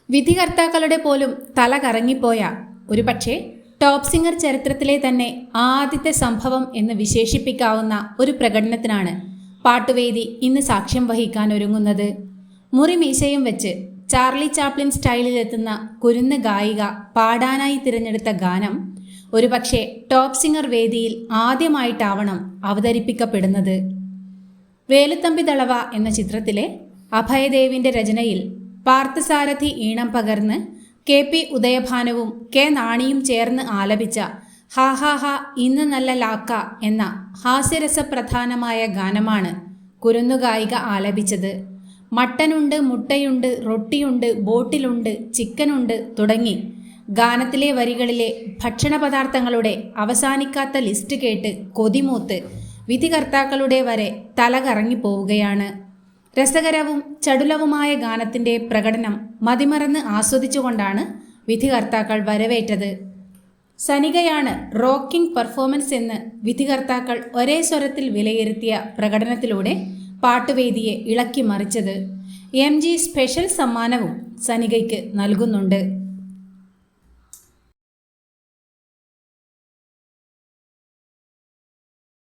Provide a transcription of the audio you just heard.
വിധികർത്താക്കളുടെ പോലും തല കറങ്ങിപ്പോയ, ഒരുപക്ഷെ ടോപ്പ് സിംഗർ ചരിത്രത്തിലെ തന്നെ ആദ്യത്തെ സംഭവം എന്ന് വിശേഷിപ്പിക്കാവുന്ന ഒരു പ്രകടനത്തിനാണ് പാട്ടുവേദി ഇന്ന് സാക്ഷ്യം വഹിക്കാൻ ഒരുങ്ങുന്നത്. മുറിമീശയും വെച്ച് ചാർലി ചാപ്ലിൻ സ്റ്റൈലിലെത്തുന്ന കുരുന്ന് ഗായിക പാടാനായി തിരഞ്ഞെടുത്ത ഗാനം ഒരുപക്ഷെ ടോപ്പ് സിംഗർ വേദിയിൽ ആദ്യമായിട്ടാവണം അവതരിപ്പിക്കപ്പെടുന്നത്. വേലുത്തമ്പി ദളവ എന്ന ചിത്രത്തിലെ അഭയദേവിൻ്റെ രചനയിൽ പാർത്ഥസാരഥി ഈണം പകർന്ന് KP ഉദയഭാനുവും K നാണിയും ചേർന്ന് ആലപിച്ച ഹാ ഹാ ഹാ ഇന്ന് നല്ല ലാക്ക എന്ന ഹാസ്യരസപ്രധാനമായ ഗാനമാണ് കുരുന്നുഗായിക ആലപിച്ചത്. മട്ടനുണ്ട്, മുട്ടയുണ്ട്, റൊട്ടിയുണ്ട്, ബോട്ടിലുണ്ട്, ചിക്കനുണ്ട് തുടങ്ങി ഗാനത്തിലെ വരികളിലെ ഭക്ഷണപദാർത്ഥങ്ങളുടെ അവസാനിക്കാത്ത ലിസ്റ്റ് കേട്ട് കൊതിമൂത്ത് വിധികർത്താക്കളുടെ വരെ തല കറങ്ങിപ്പോവുകയാണ്. രസകരവും ചടുലവുമായ ഗാനത്തിൻ്റെ പ്രകടനം മതിമറന്ന് ആസ്വദിച്ചുകൊണ്ടാണ് വിധികർത്താക്കൾ വരവേറ്റത്. സനികയാണ് റോക്കിംഗ് പെർഫോമൻസ് എന്ന് വിധികർത്താക്കൾ ഒരേ സ്വരത്തിൽ വിലയിരുത്തിയ പ്രകടനത്തിലൂടെ പാട്ടുവേദിയെ ഇളക്കി മറിച്ചത്. MG സ്പെഷ്യൽ സമ്മാനവും സനികയ്ക്ക് നൽകുന്നുണ്ട്.